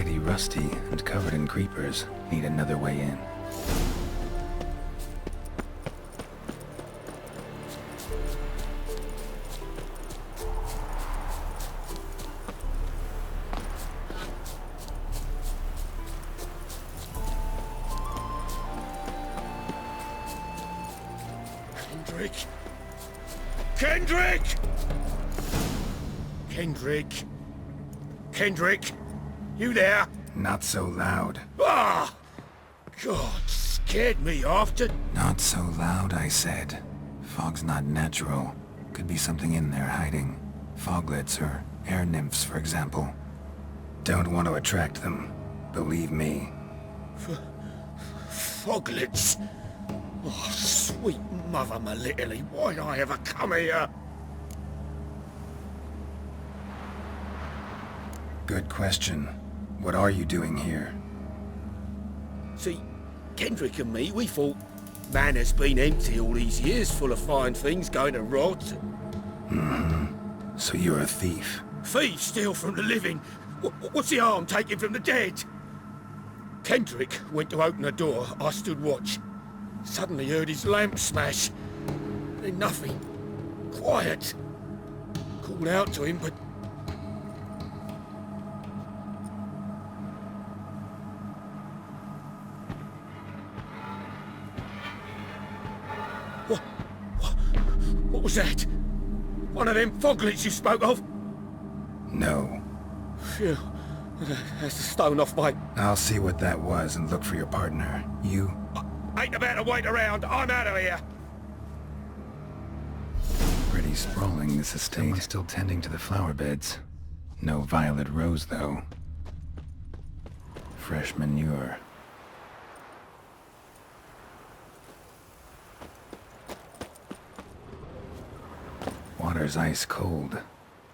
Mighty rusty and covered in creepers. Need another way in. Kendrick! Kendrick! Kendrick! Kendrick! You there? Not so loud. Ah! God, scared me after... Not so loud, I said. Fog's not natural. Could be something in there hiding. Foglets or air nymphs, for example. Don't want to attract them. Believe me. Foglets? Oh, sweet mother Melitterly, why'd I ever come here? Good question. What are you doing here? See, Kendrick and me, we thought man has been empty all these years, full of fine things going to rot. Mm-hmm. So you're a thief? Thieves steal from the living. What's the harm taking from the dead? Kendrick went to open the door. I stood watch. Suddenly heard his lamp smash. Then nothing. Quiet. Called out to him, but... What was that? One of them foglets you spoke of? No. Phew. That's the stone off my... I'll see what that was and look for your partner. You? I ain't about to wait around. I'm out of here. Pretty sprawling, this estate. Still tending to the flower beds. No violet rose, though. Fresh manure. Water's ice cold.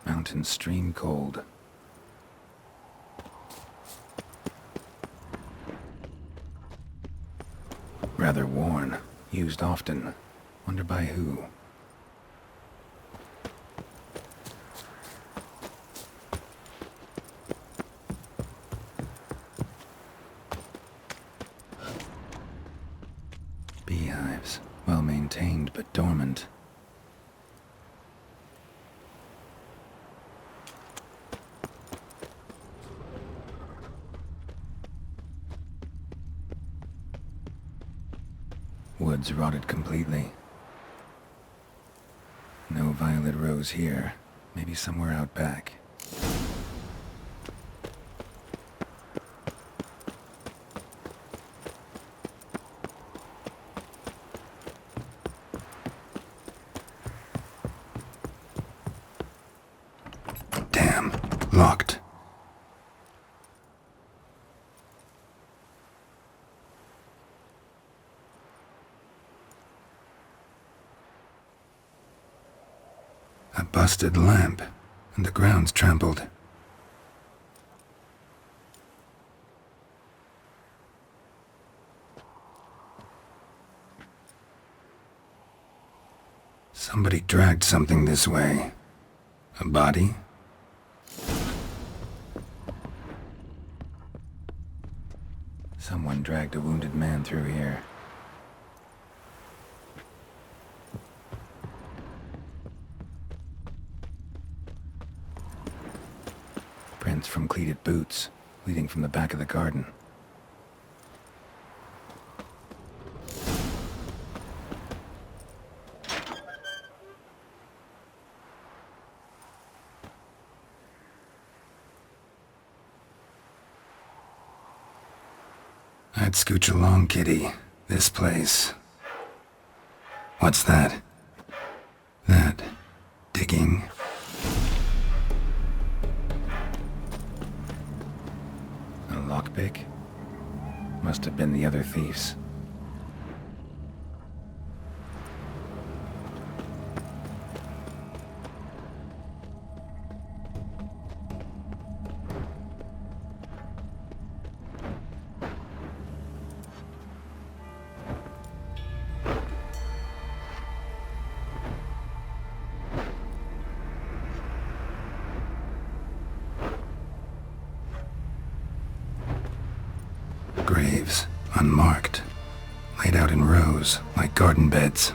Mountain stream cold. Rather worn. Used often. Wonder by who? Beehives. Well maintained, but dormant. Woods rotted completely. No violet rose here. Maybe somewhere out back. Damn. Locked. A busted lamp, and the ground's trampled. Somebody dragged something this way. A body? Someone dragged a wounded man through here. Prints from cleated boots, leading from the back of the garden. I'd scooch along, kitty. This place. What's that? That. Digging. A lockpick? Must have been the other thieves. leaves, unmarked, laid out in rows like garden beds.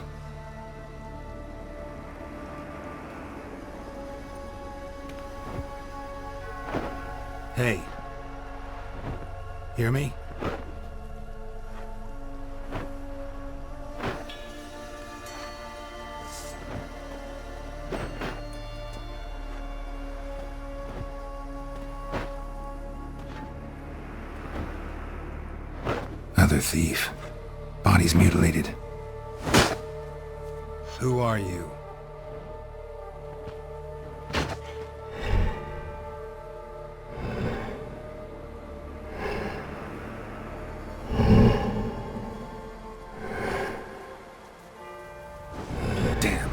Hey. Hear me? Other thief. Bodies mutilated. Who are you? Damn.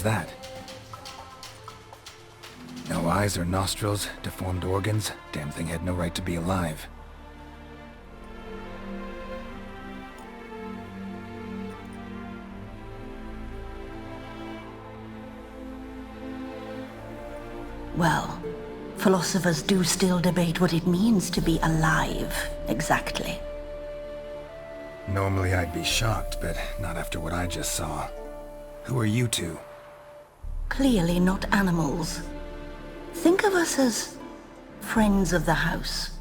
that? No eyes or nostrils, deformed organs. Damn thing had no right to be alive. Well, philosophers do still debate what it means to be alive, exactly. Normally I'd be shocked, but not after what I just saw. Who are you two? Clearly not animals. Think of us as friends of the house.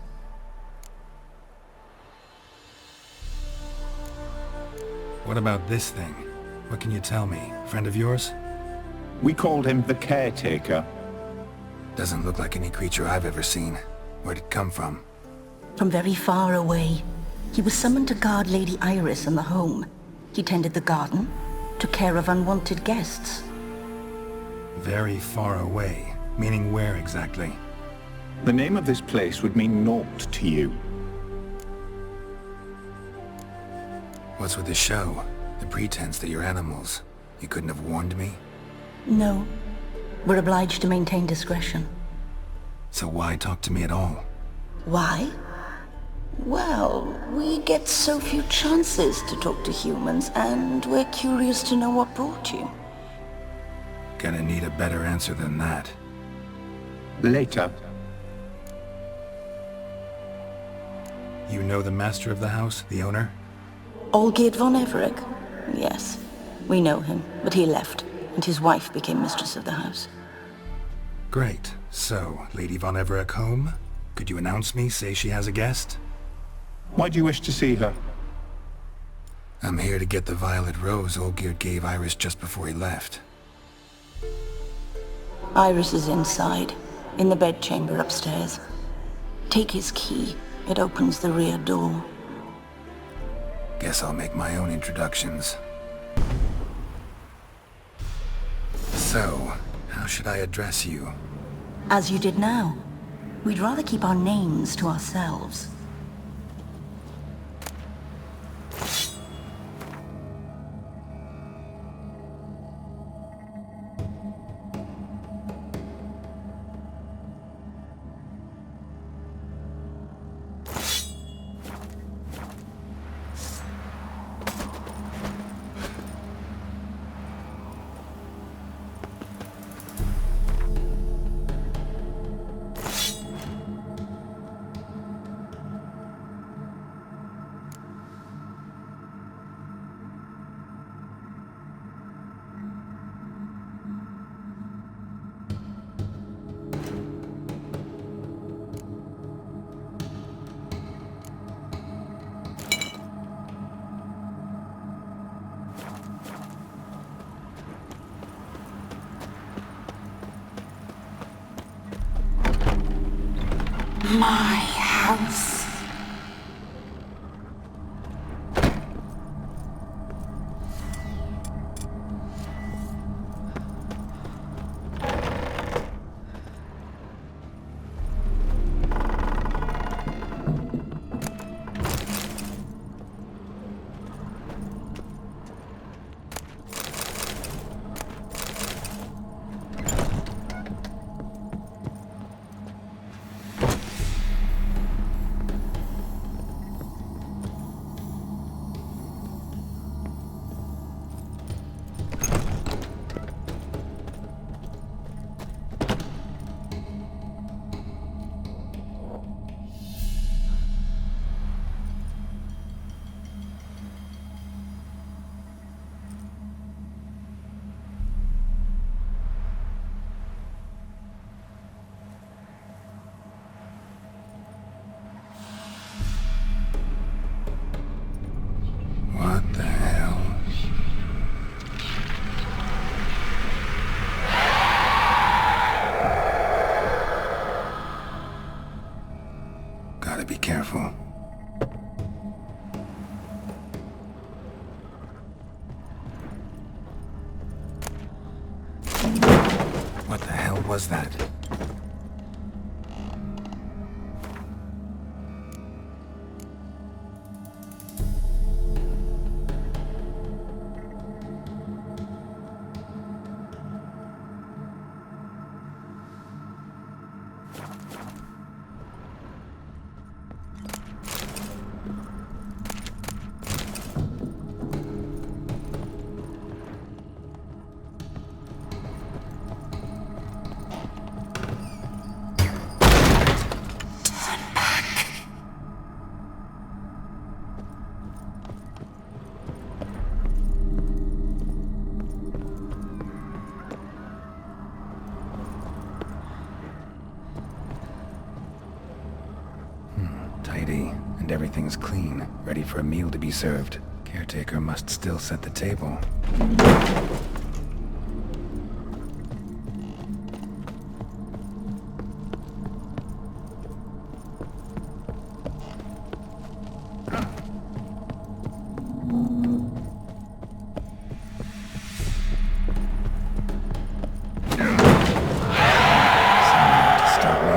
What about this thing? What can you tell me? Friend of yours? We called him the Caretaker. Doesn't look like any creature I've ever seen. Where'd it come from? From very far away. He was summoned to guard Lady Iris and the home. He tended the garden, took care of unwanted guests. Very far away. Meaning where exactly? The name of this place would mean naught to you. What's with the show? The pretense that you're animals. You couldn't have warned me? No. We're obliged to maintain discretion. So why talk to me at all? Why? Well, we get so few chances to talk to humans, and we're curious to know what brought you. Gonna need a better answer than that. Later. You know the master of the house, the owner? Olgierd von Everec? Yes, we know him, but he left, and his wife became mistress of the house. Great. So, Lady von Everec home? Could you announce me, say she has a guest? Why do you wish to see her? I'm here to get the violet rose Olgierd gave Iris just before he left. Iris is inside, in the bedchamber upstairs. Take his key. It opens the rear door. Guess I'll make my own introductions. So, how should I address you? As you did now. We'd rather keep our names to ourselves. My house. What the hell? Gotta be careful. What the hell was that? Tidy, and everything's clean, ready for a meal to be served. Caretaker must still set the table. Someone to stop me.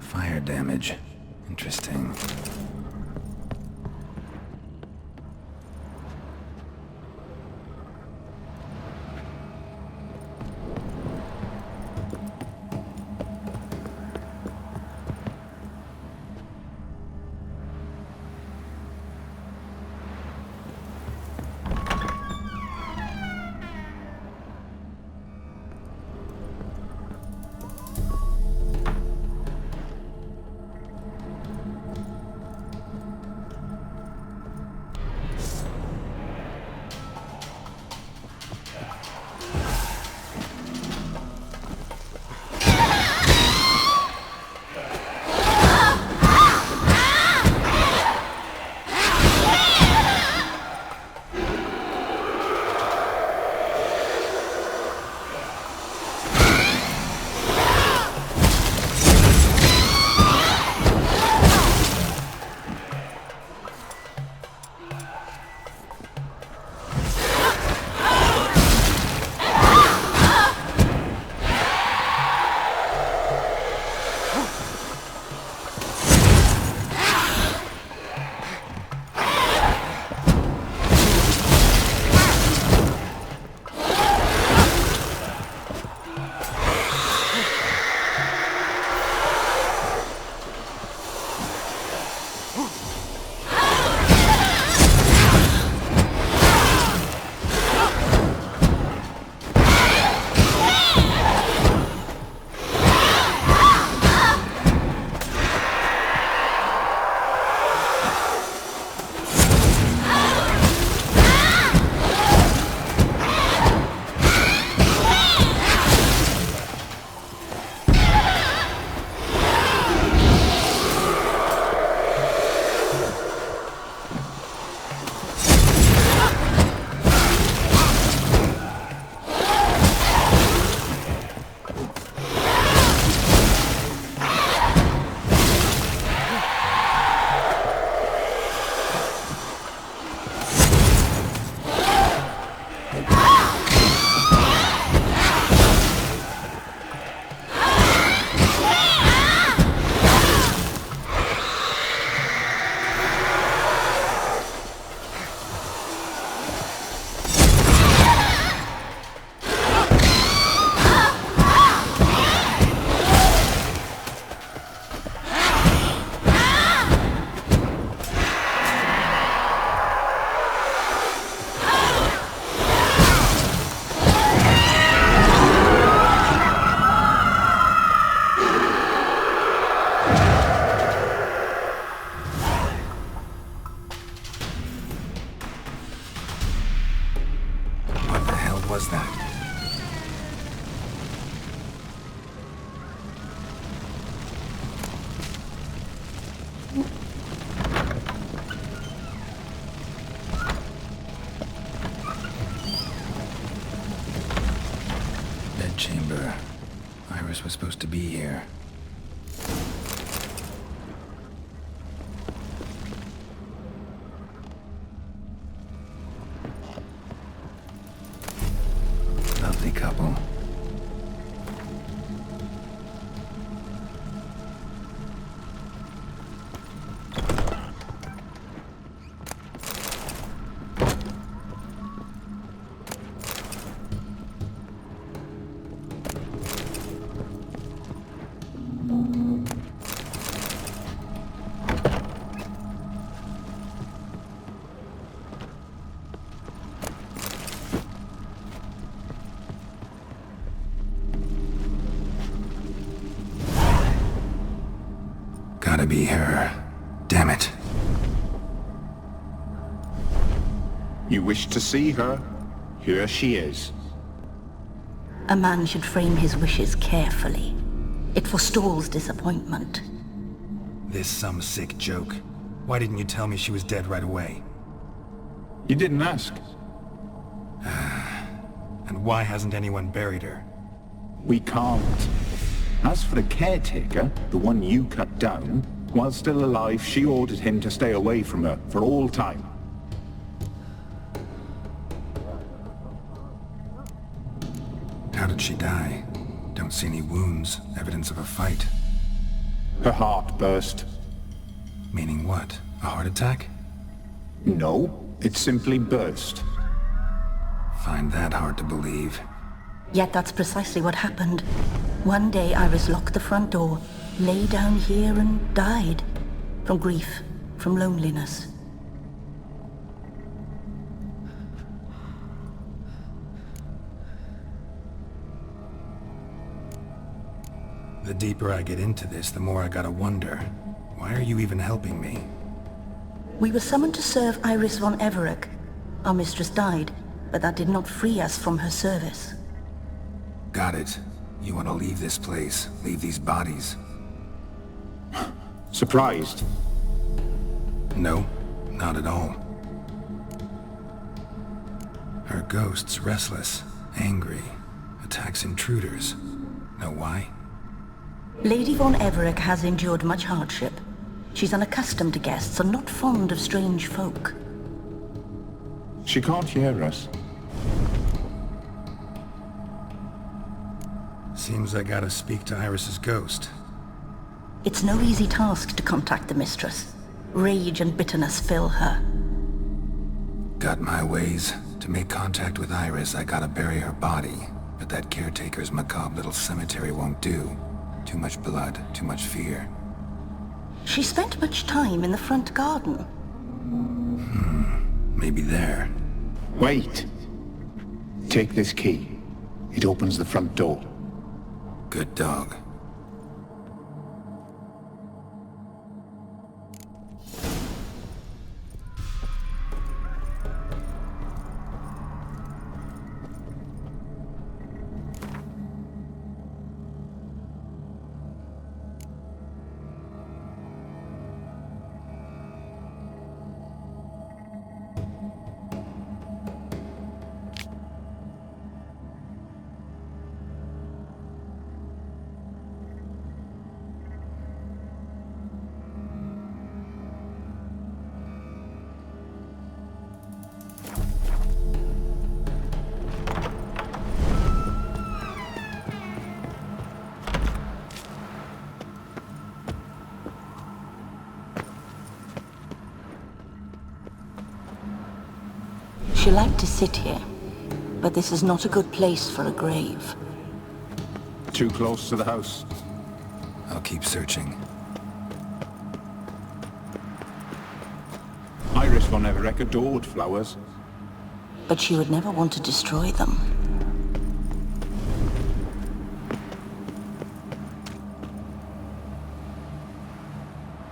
Fire damage. Interesting. was that? Bedchamber. Iris was supposed to be here. gotta be her. Damn it. You wish to see her? Here she is. A man should frame his wishes carefully. It forestalls disappointment. This some sick joke. Why didn't you tell me she was dead right away? You didn't ask. And why hasn't anyone buried her? We can't. As for the caretaker, the one you cut down, while still alive, she ordered him to stay away from her for all time. How did she die? Don't see any wounds, evidence of a fight. Her heart burst. Meaning what? A heart attack? No, it simply burst. Find that hard to believe. Yet that's precisely what happened. One day Iris locked the front door, lay down here and died. From grief, from loneliness. The deeper I get into this, the more I gotta wonder. Why are you even helping me? We were summoned to serve Iris von Everec. Our mistress died, but that did not free us from her service. Got it. You want to leave this place, leave these bodies. Surprised? No, not at all. Her ghost's restless, angry, attacks intruders. Know why? Lady von Everec has endured much hardship. She's unaccustomed to guests and not fond of strange folk. She can't hear us. Seems I gotta speak to Iris's ghost. It's no easy task to contact the mistress. Rage and bitterness fill her. Got my ways. To make contact with Iris, I gotta bury her body. But that caretaker's macabre little cemetery won't do. Too much blood, too much fear. She spent much time in the front garden. Maybe there. Wait. Take this key. It opens the front door. Good dog. She liked to sit here, but this is not a good place for a grave. Too close to the house. I'll keep searching. Iris von Everec adored flowers. But she would never want to destroy them.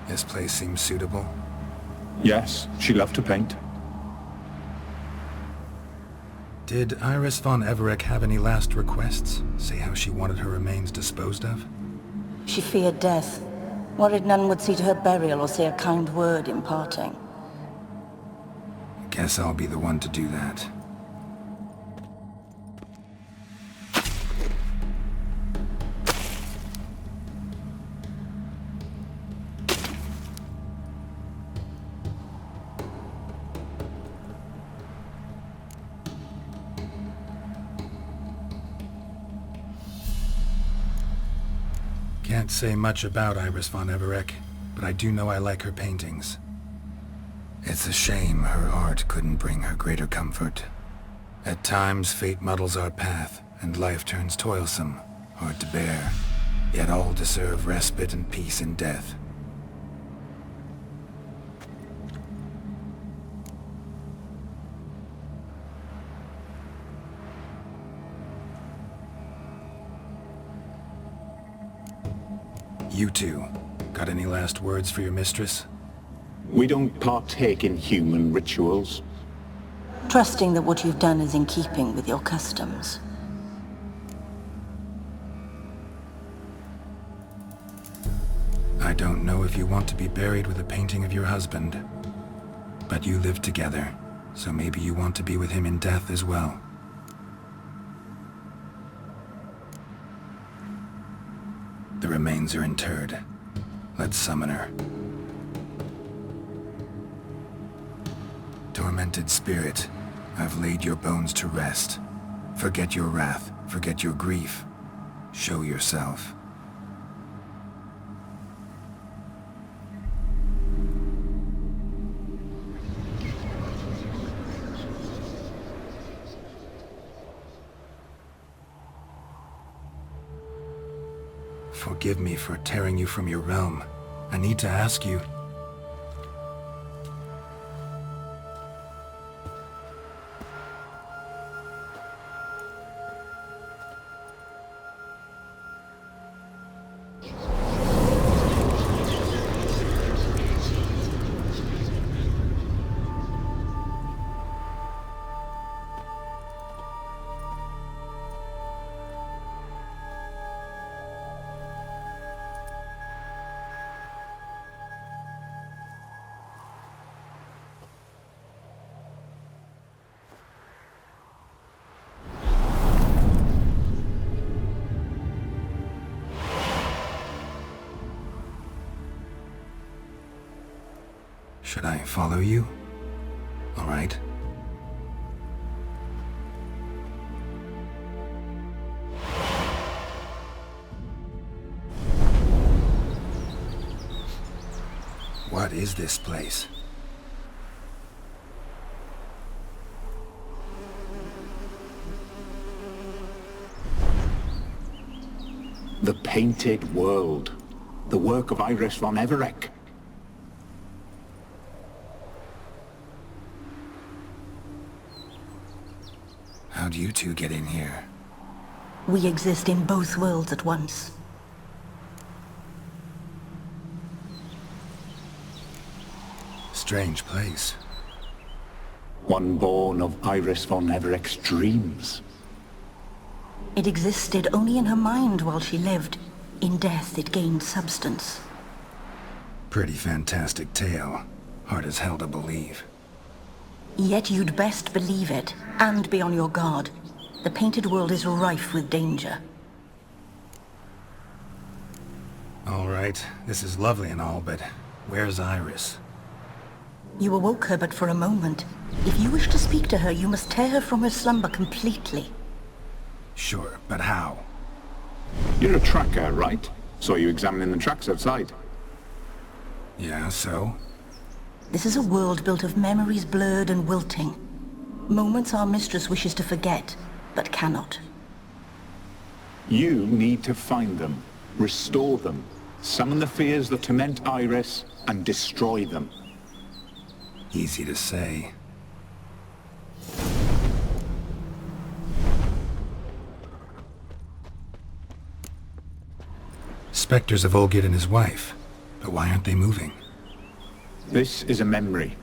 This place seems suitable. Yes, she loved to paint. Did Iris von Everec have any last requests? Say how she wanted her remains disposed of? She feared death, worried none would see to her burial or say a kind word in parting. Guess I'll be the one to do that. Can't say much about Iris von Everec, but I do know I like her paintings. It's a shame her art couldn't bring her greater comfort. At times, fate muddles our path, and life turns toilsome, hard to bear. Yet all deserve respite and peace in death. You two, Got any last words for your mistress? We don't partake in human rituals. Trusting that what you've done is in keeping with your customs. I don't know if you want to be buried with a painting of your husband, but you live together, so maybe you want to be with him in death as well. The remains are interred. Let's summon her. Tormented spirit, I've laid your bones to rest. Forget your wrath, forget your grief. Show yourself. Forgive me for tearing you from your realm. I need to ask you. Should I follow you? All right. What is this place? The Painted World. The work of Iris von Everec. How'd you two get in here? We exist in both worlds at once. Strange place. One born of Iris von Everec's dreams. It existed only in her mind while she lived. In death, it gained substance. Pretty fantastic tale. Hard as hell to believe. Yet you'd best believe it, and be on your guard. The Painted World is rife with danger. All right, this is lovely and all, but where's Iris? You awoke her but for a moment. If you wish to speak to her, you must tear her from her slumber completely. Sure, but how? You're a tracker, right? Saw you examining the tracks outside. Yeah, so? This is a world built of memories blurred and wilting. Moments our mistress wishes to forget, but cannot. You need to find them, restore them, summon the fears that torment Iris, and destroy them. Easy to say. Spectres of Olgid and his wife. But why aren't they moving? This is a memory.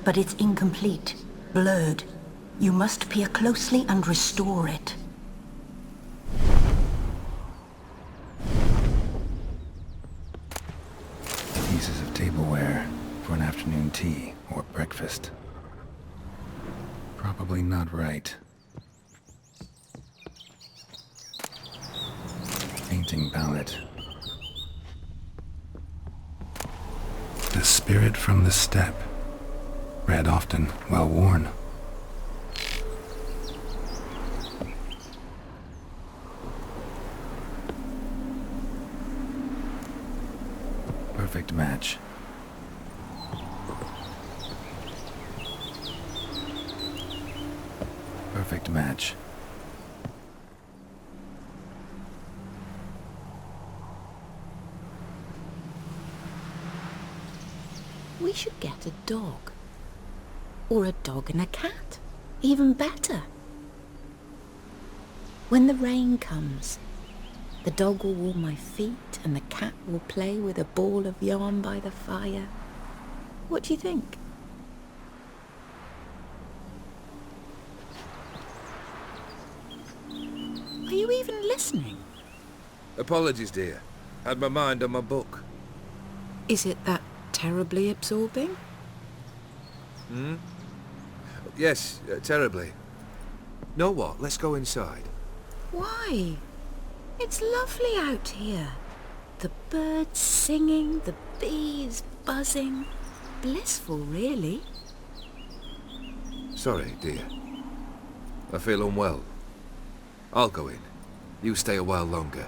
But it's incomplete, blurred. You must peer closely and restore it. Pieces of tableware for an afternoon tea or breakfast. Probably not right. Painting palette. The spirit from the steppe. Red often, well worn. Perfect match. Perfect match. We should get a dog. Or a dog and a cat. Even better. When the rain comes, The dog will warm my feet and the cat will play with a ball of yarn by the fire. What do you think? Are you even listening? Apologies, dear. Had my mind on my book. Is it that terribly absorbing? Yes, terribly. Know what? Let's go inside. Why? It's lovely out here. The birds singing, the bees buzzing. Blissful, really. Sorry, dear. I feel unwell. I'll go in. You stay a while longer.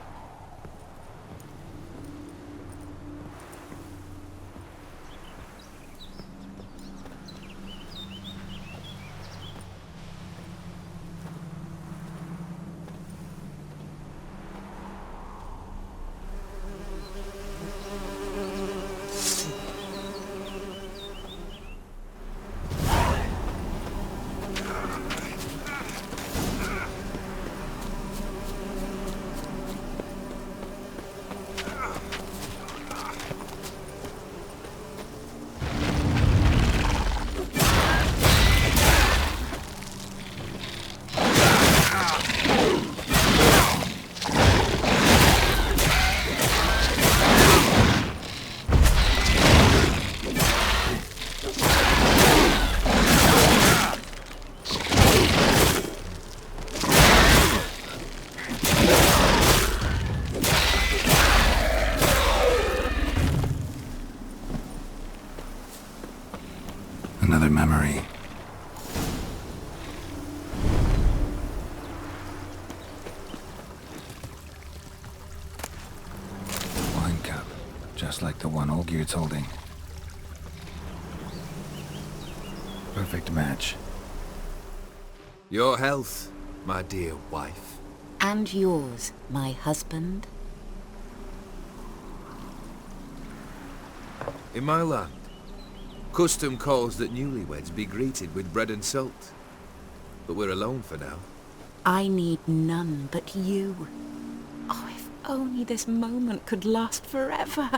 Another memory. Wine cup, just like the one Olgerd's holding. Perfect match. Your health, my dear wife. And yours, my husband. In my land, custom calls that newlyweds be greeted with bread and salt. But we're alone for now. I need none but you. Oh, if only this moment could last forever.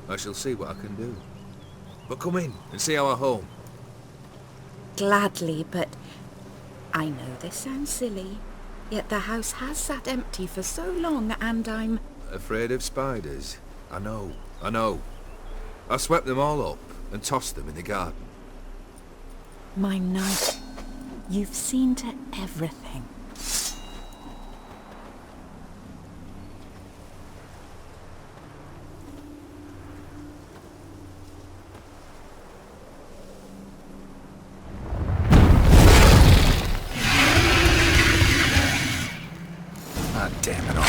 I shall see what I can do. But come in and see our home. Gladly, but I know this sounds silly, yet the house has sat empty for so long and I'm... Afraid of spiders? I know. I swept them all up and tossed them in the garden. My knight, you've seen to everything. Ah, damn it all.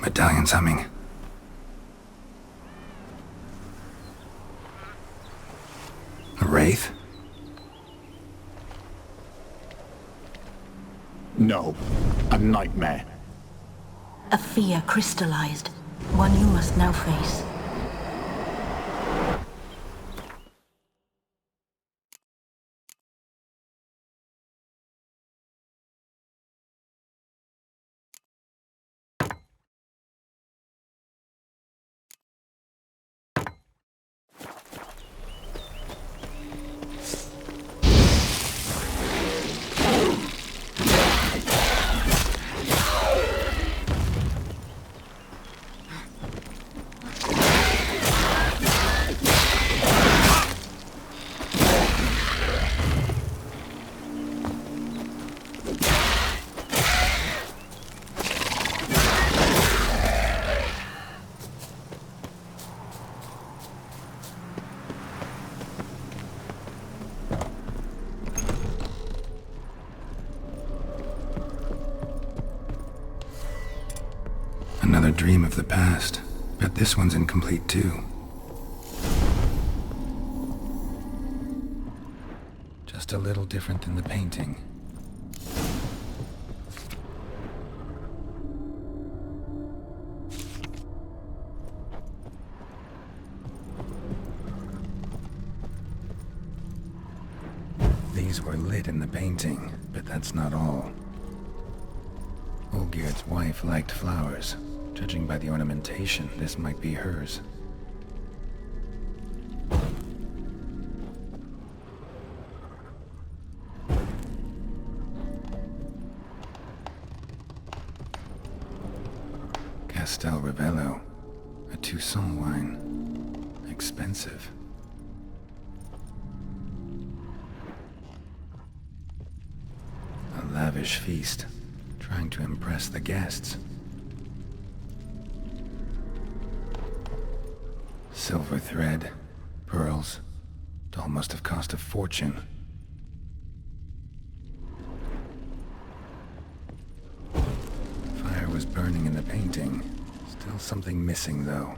Medallion's humming. A wraith? No, a nightmare. A fear crystallized, one you must now face. Another dream of the past. Bet this one's incomplete too. Just a little different than the painting. These were lit in the painting, but that's not all. Olgierd's wife liked flowers. Judging by the ornamentation, this might be hers. Castel Ravello, a Toussaint wine. Expensive. A lavish feast, trying to impress the guests. Silver thread, pearls. Doll must have cost a fortune. Fire was burning in the painting. Still something missing, though.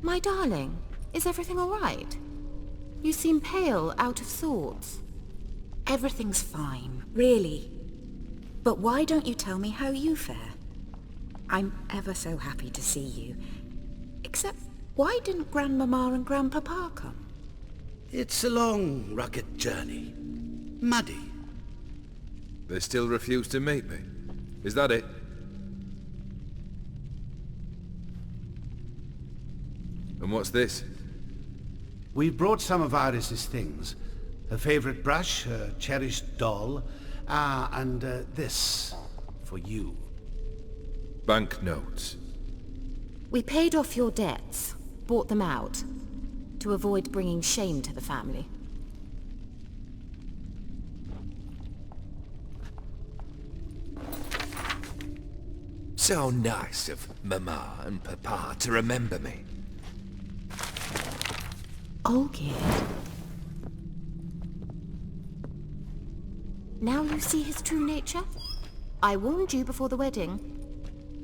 My darling, is everything all right? You seem pale, out of sorts. Everything's fine, really. But why don't you tell me how you fare? I'm ever so happy to see you. Except, why didn't Grandmama and Grandpapa come? It's a long, rugged journey. Muddy. They still refuse to meet me. Is that it? And what's this? We brought some of Iris's things. Her favorite brush, her cherished doll, and this for you. Banknotes. We paid off your debts, bought them out, to avoid bringing shame to the family. So nice of Mama and Papa to remember me. Olgierd. Now you see his true nature? I warned you before the wedding.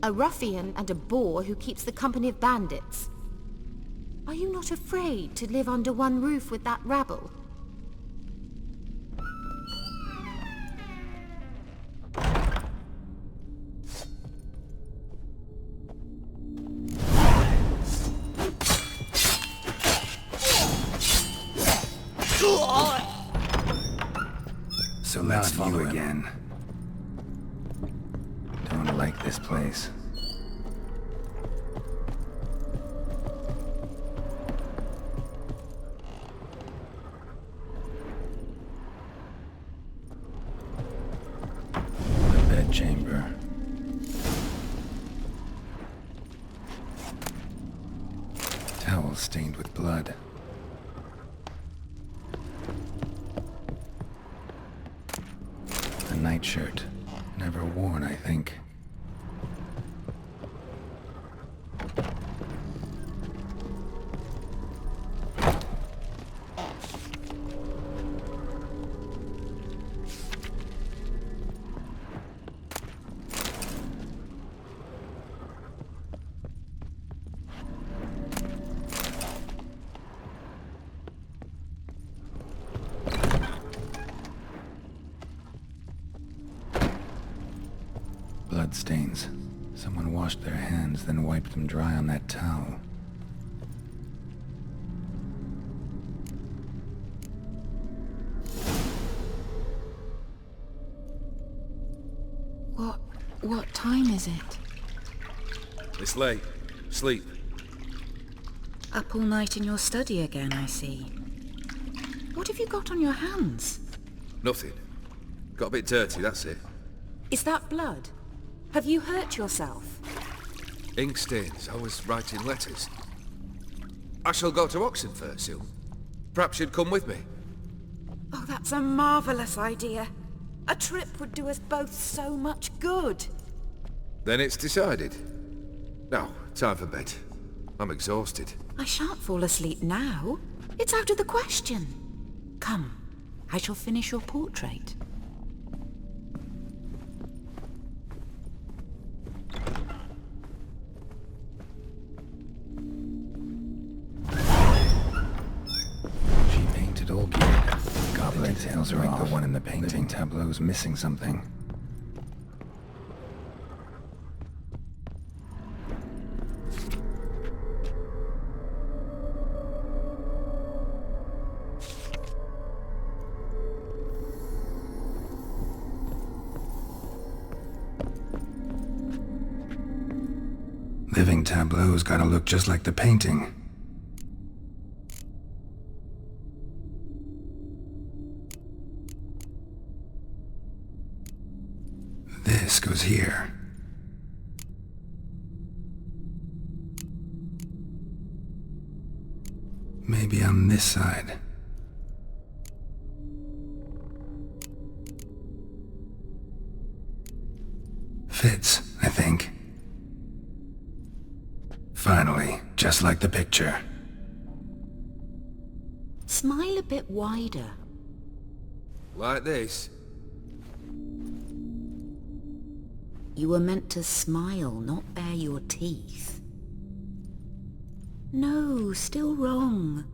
A ruffian and a boor who keeps the company of bandits. Are you not afraid to live under one roof with that rabble? So let's follow you again. Don't like this place. The bedchamber. Towel stained with blood. A nightshirt. Never worn, I think. bloodstains. Someone washed their hands, then wiped them dry on that towel. What time is it? It's late. Sleep. Up all night in your study again, I see. What have you got on your hands? Nothing. Got a bit dirty, that's it. Is that blood? Have you hurt yourself? Ink stains. I was writing letters. I shall go to Oxenfurt soon. Perhaps you'd come with me. Oh, that's a marvellous idea. A trip would do us both so much good. Then it's decided. Now, time for bed. I'm exhausted. I shan't fall asleep now. It's out of the question. Come, I shall finish your portrait. She painted Olgierd. Goblet details are like the one in the painting. Living tableau's missing something. Living tableau's gotta look just like the painting. This goes here. Maybe on this side. Fits, I think. Finally, just like the picture. Smile a bit wider. Like this? You were meant to smile, not bare your teeth. No, still wrong.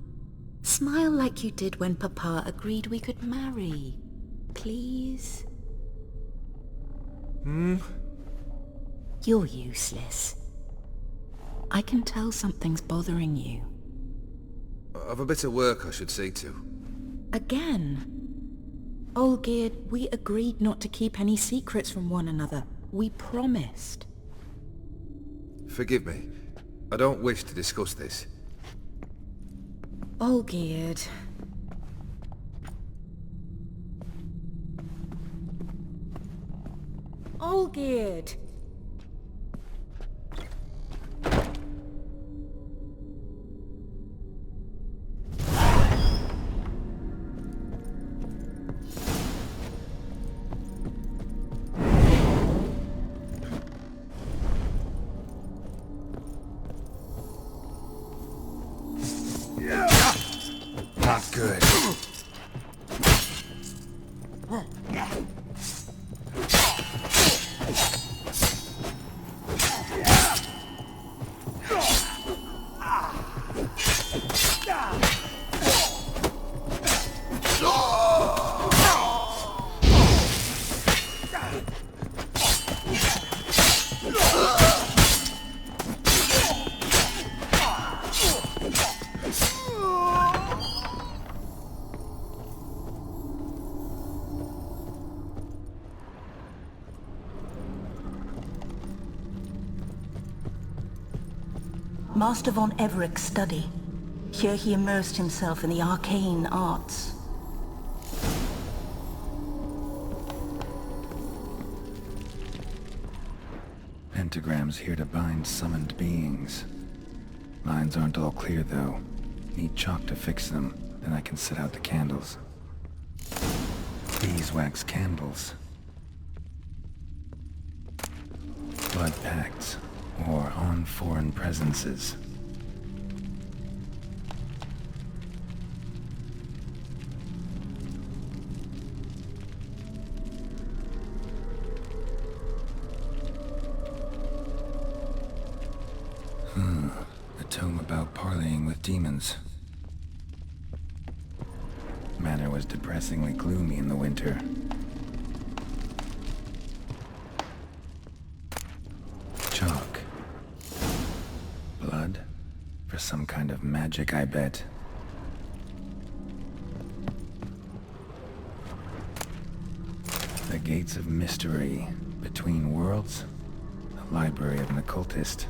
Smile like you did when Papa agreed we could marry. Please? You're useless. I can tell something's bothering you. I've a bit of work I should see to. Again. Olgierd, we agreed not to keep any secrets from one another. We promised. Forgive me. I don't wish to discuss this. Olgierd. Olgierd! Not good. Master von Everett's study. Here he immersed himself in the arcane arts. Pentagrams here to bind summoned beings. Lines aren't all clear though. Need chalk to fix them, then I can set out the candles. Beeswax candles. Blood pacts, or on foreign presences. A tome about parleying with demons. Manor was depressingly gloomy in the winter. For some kind of magic, I bet. The Gates of Mystery. Between Worlds? The Library of an Occultist.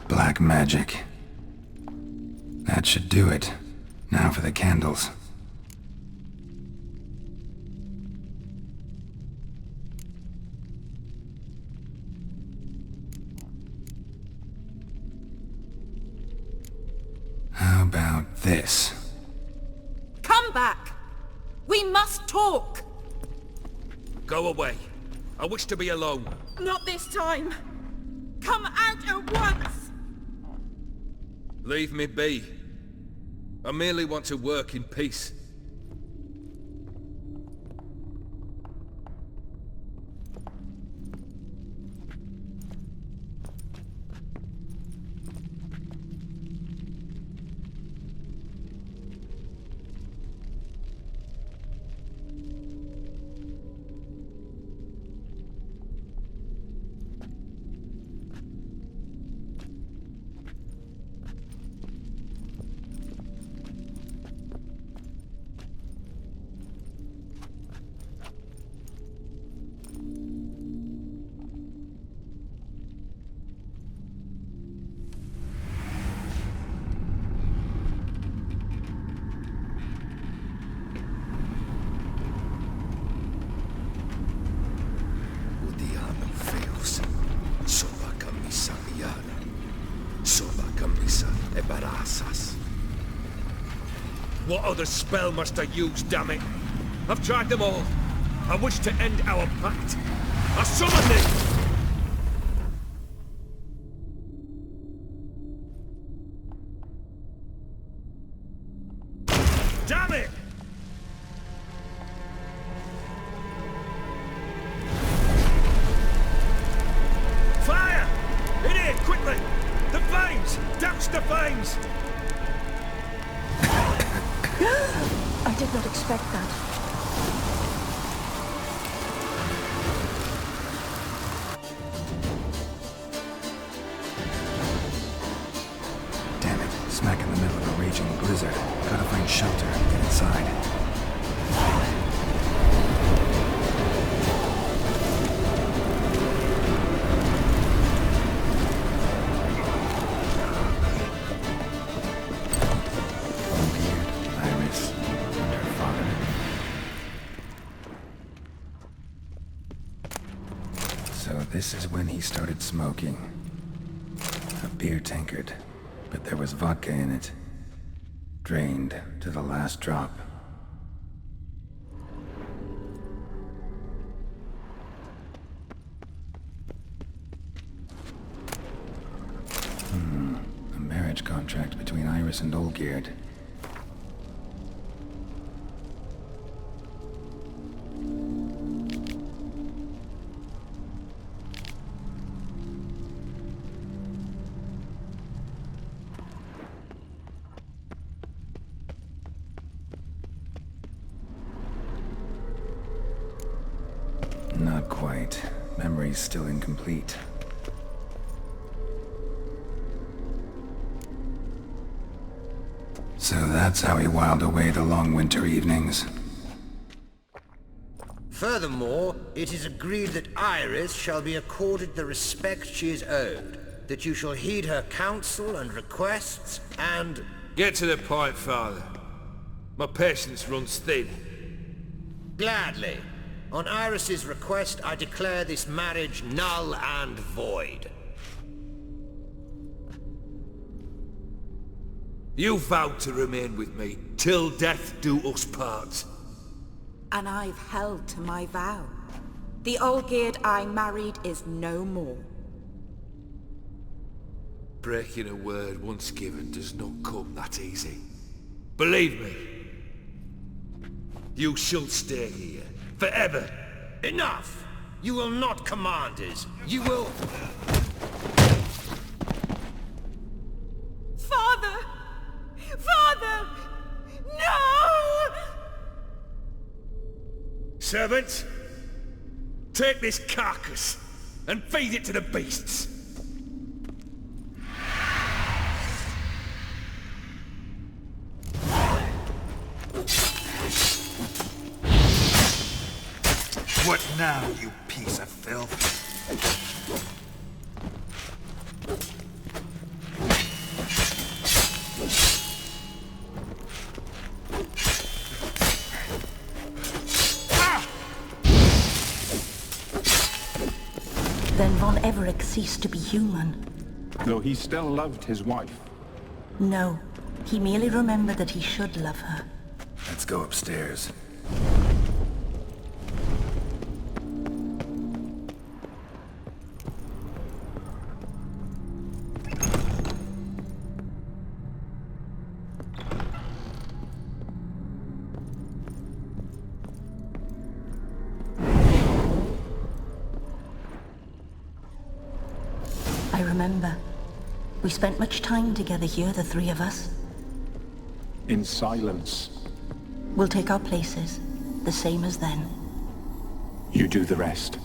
Black magic. That should do it. Now for the candles. How about this? Come back! We must talk! Go away. I wish to be alone. Not this time! Come out at once! Leave me be. I merely want to work in peace. What other spell must I use, damn it? I've tried them all. I wish to end our pact. I summon thee! Damn it! Fire! In here, quickly! The flames! Douse the flames! I did not expect that. Damn it, smack in the middle of a raging blizzard. Gotta find shelter and get inside. This is when he started smoking. A beer tankard, but there was vodka in it. Drained to the last drop. A marriage contract between Iris and Olgierd. Not quite. Memory's still incomplete. So that's how he whiled away the long winter evenings. Furthermore, it is agreed that Iris shall be accorded the respect she is owed, that you shall heed her counsel and requests, and... Get to the point, Father. My patience runs thin. Gladly. On Iris's request, I declare this marriage null and void. You vowed to remain with me, till death do us part. And I've held to my vow. The Olgierd I married is no more. Breaking a word once given does not come that easy. Believe me. You shall stay here. Forever! Enough! You will not command us. You will... servants. Take this carcass and feed it to the beasts. What now, you piece of filth? Then Von Everett ceased to be human. Though he still loved his wife. No, he merely remembered that he should love her. Let's go upstairs. I remember. We spent much time together here, the three of us. In silence. We'll take our places, the same as then. You do the rest.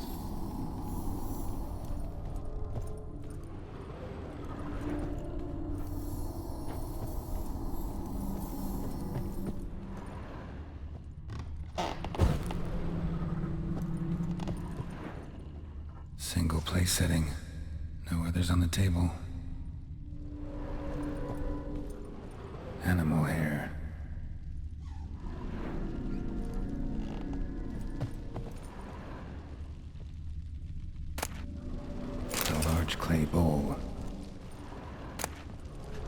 Single place setting. No others on the table. Animal hair. A large clay bowl.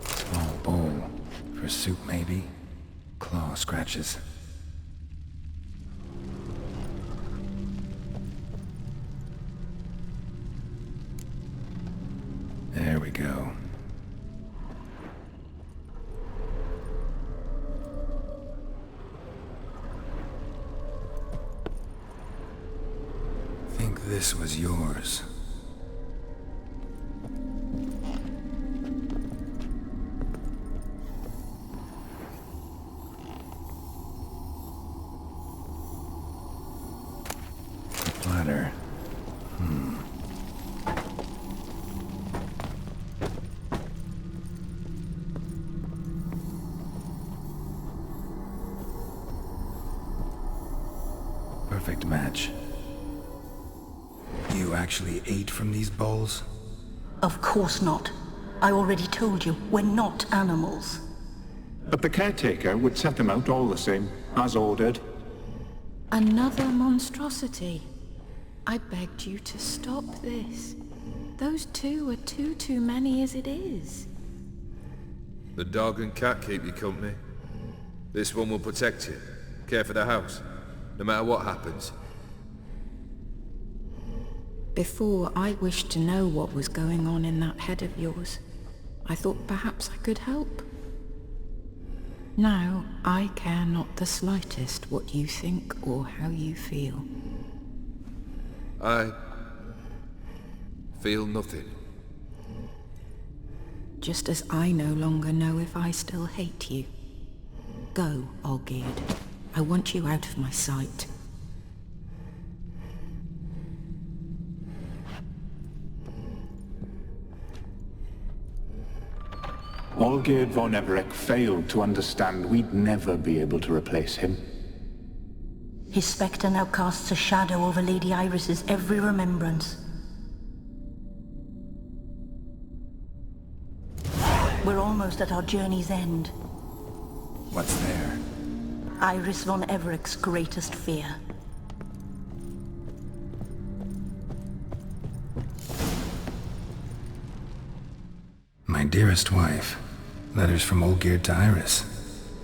Small bowl. For soup, maybe? Claw scratches. There we go. Think this was yours. The platter. Perfect match. You actually ate from these bowls? Of course not. I already told you, we're not animals. But the caretaker would set them out all the same, as ordered. Another monstrosity. I begged you to stop this. Those two are too many as it is. The dog and cat keep you company. This one will protect you, care for the house, no matter what happens. Before, I wished to know what was going on in that head of yours. I thought perhaps I could help. Now, I care not the slightest what you think or how you feel. I feel nothing. Just as I no longer know if I still hate you. Go, Olgierd. I want you out of my sight. Olgierd von Everett failed to understand we'd never be able to replace him. His spectre now casts a shadow over Lady Iris's every remembrance. We're almost at our journey's end. What's there? Iris von Everett's greatest fear. My dearest wife, letters from Olgierd to Iris,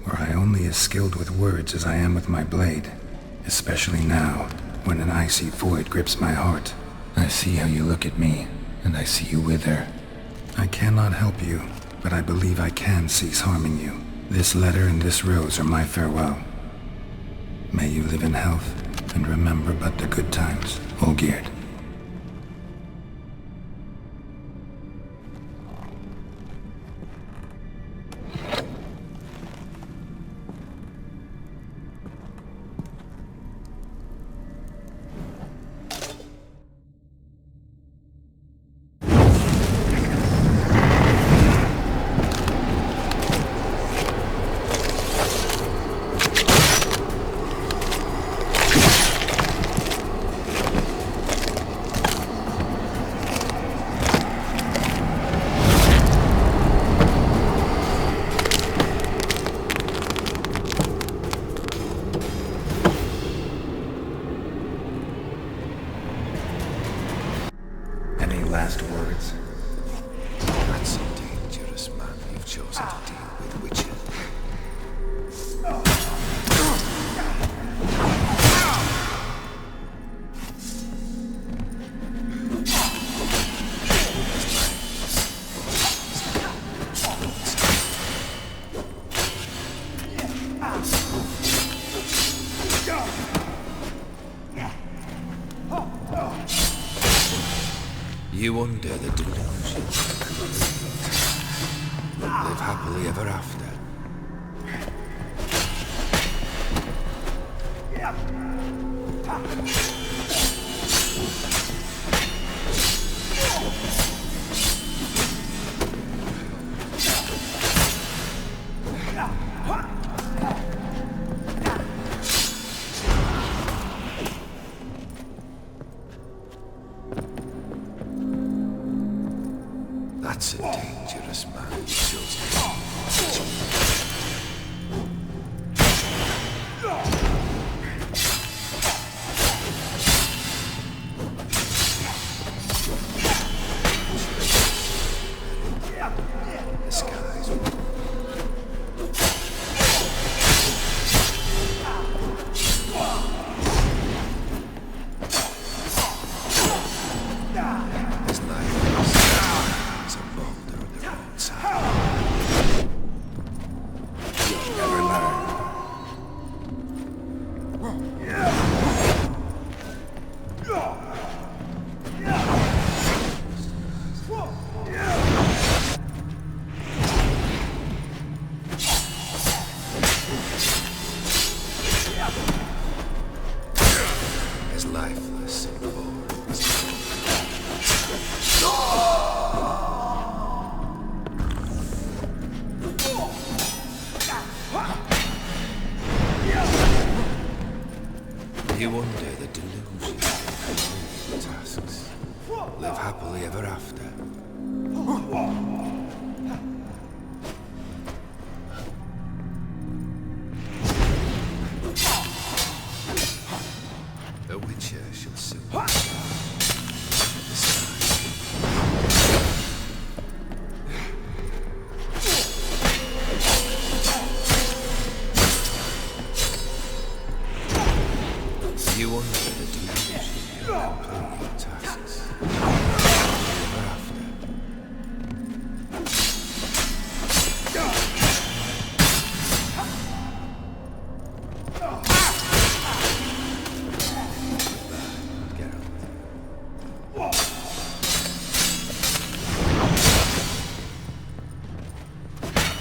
were I only as skilled with words as I am with my blade, especially now, when an icy void grips my heart. I see how you look at me, and I see you wither. I cannot help you, but I believe I can cease harming you. This letter and this rose are my farewell. May you live in health, and remember but the good times, Olgierd. That's a dangerous man you've chosen to deal with, Witcher. You under the delusion. Live happily ever after. That's a dangerous man you've chosen. The skies. His life is a boulder on the roadside. You'll never learn. As lifeless and cold as you under the delusion of tasks. Live happily ever after. The Witcher shall soon be the sky. You under the delusion of complete tasks. Ever after.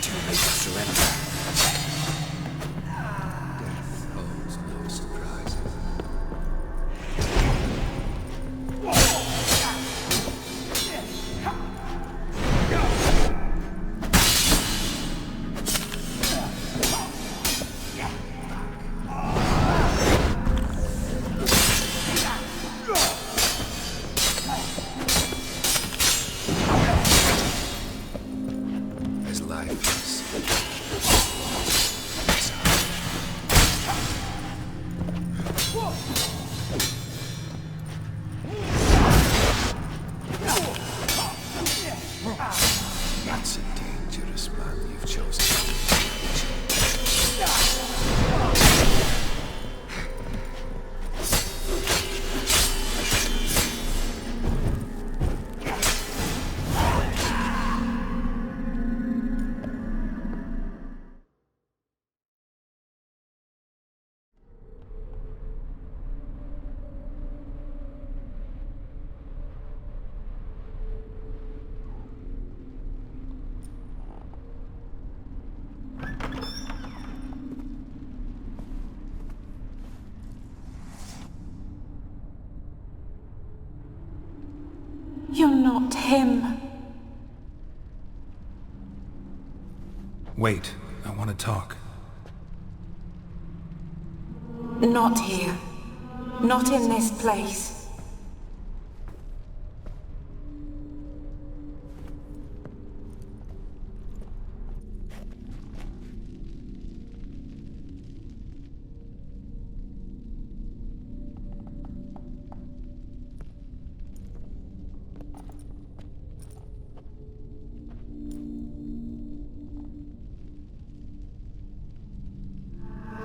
Too late to surrender. Death holds no surprises. As lifeless. That's a dangerous man you've chosen. You're not him. Wait, I want to talk. Not here. Not in this place.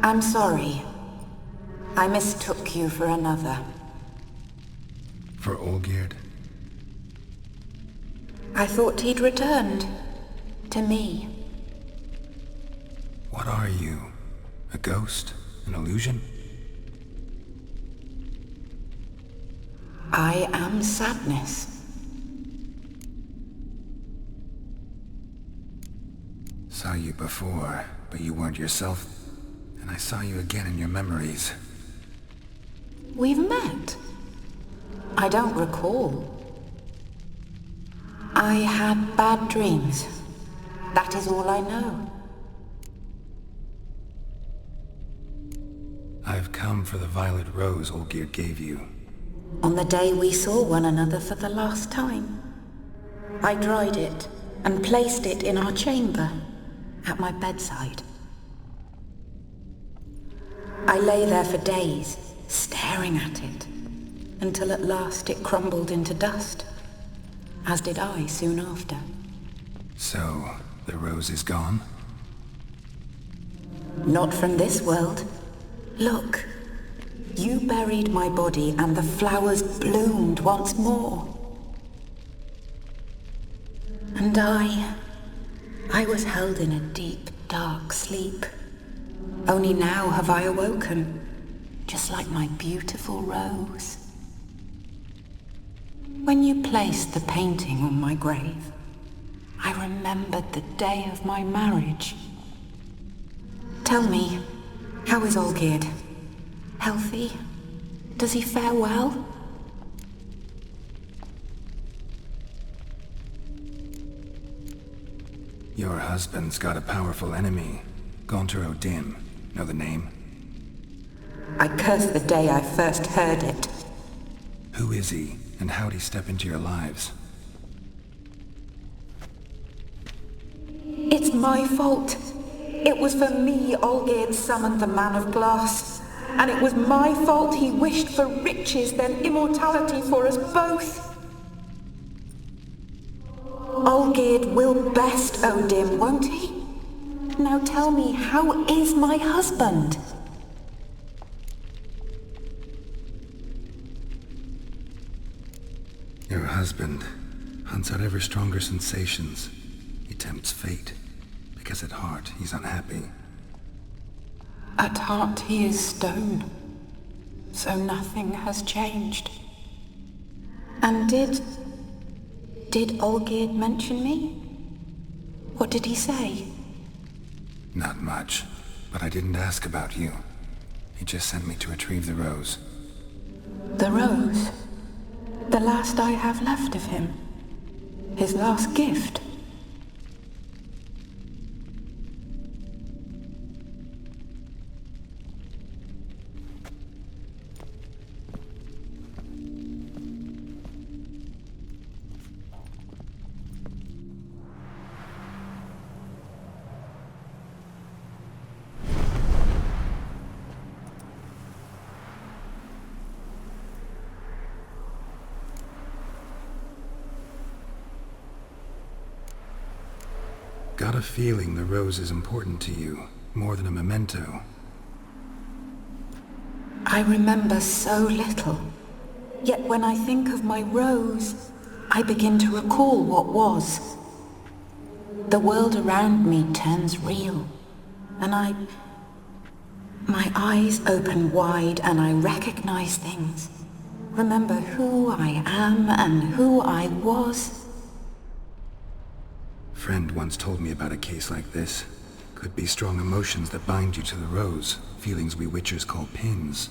I'm sorry. I mistook you for another. For Olgierd? I thought he'd returned. To me. What are you? A ghost? An illusion? I am sadness. Saw you before, but you weren't yourself. And I saw you again in your memories. We've met. I don't recall. I had bad dreams. That is all I know. I've come for the violet rose Olgierd gave you. On the day we saw one another for the last time, I dried it and placed it in our chamber, at my bedside. I lay there for days, staring at it, until at last it crumbled into dust, as did I soon after. So, the rose is gone? Not from this world. Look, you buried my body and the flowers bloomed once more. And I was held in a deep, dark sleep. Only now have I awoken, just like my beautiful rose. When you placed the painting on my grave, I remembered the day of my marriage. Tell me, how is Olgierd? Healthy? Does he fare well? Your husband's got a powerful enemy. Gaunter O'Dim. Know the name? I curse the day I first heard it. Who is he, and how'd he step into your lives? It's my fault. It was for me Olgierd summoned the Man of Glass. And it was my fault he wished for riches, then immortality for us both. Olgierd will best O'Dim, won't he? Now tell me, how is my husband? Your husband hunts out ever stronger sensations. He tempts fate, because at heart he's unhappy. At heart he is stone, so nothing has changed. And did Olgierd mention me? What did he say? Not much, but I didn't ask about you. He just sent me to retrieve the rose. The rose? The last I have left of him? His last gift? Got a feeling the rose is important to you, more than a memento. I remember so little. Yet when I think of my rose, I begin to recall what was. The world around me turns real, and my eyes open wide and I recognize things. Remember who I am and who I was. Friend once told me about a case like this. Could be strong emotions that bind you to the rose, feelings we witchers call pins.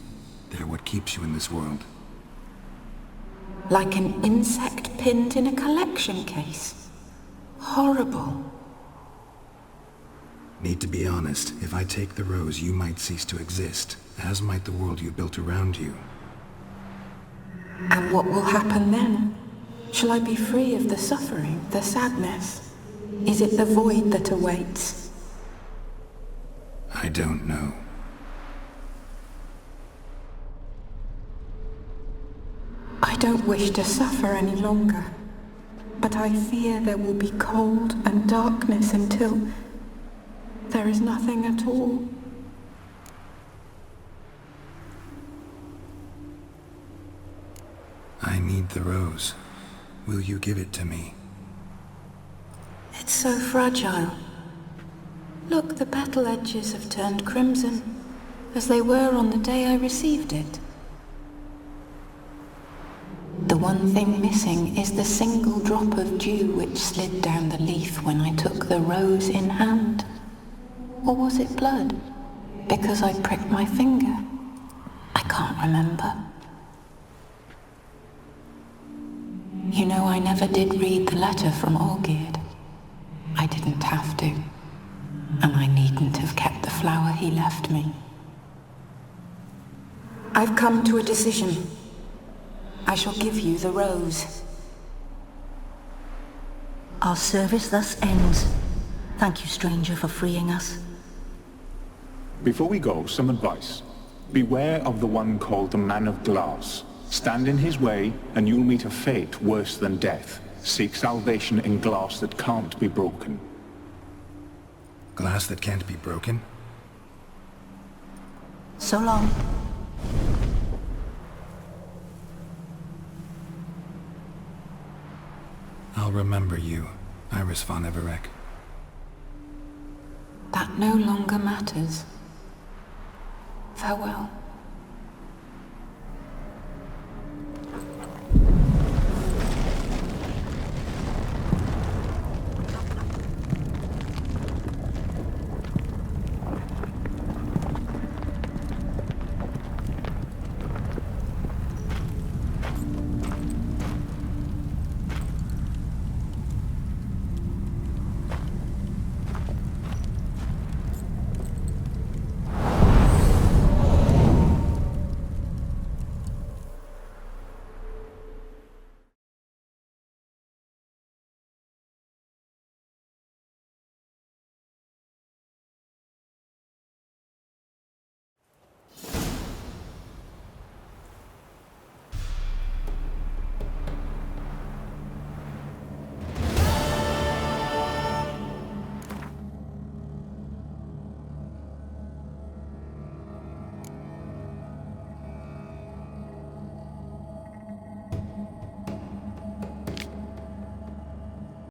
They're what keeps you in this world. Like an insect pinned in a collection case. Horrible. Need to be honest, if I take the rose, you might cease to exist, as might the world you built around you. And what will happen then? Shall I be free of the suffering, the sadness? Is it the void that awaits? I don't know. I don't wish to suffer any longer, but I fear there will be cold and darkness until there is nothing at all. the rose. Will you give it to me? It's so fragile. Look, the petal edges have turned crimson, as they were on the day I received it. The one thing missing is the single drop of dew which slid down the leaf when I took the rose in hand. Or was it blood? Because I pricked my finger. I can't remember. You know, I never did read the letter from Olgierd. I didn't have to. And I needn't have kept the flower he left me. I've come to a decision. I shall give you the rose. Our service thus ends. Thank you, stranger, for freeing us. Before we go, some advice. Beware of the one called the Man of Glass. Stand in his way, and you'll meet a fate worse than death. Seek salvation in glass that can't be broken. Glass that can't be broken? So long. I'll remember you, Iris von Everec. That no longer matters. Farewell.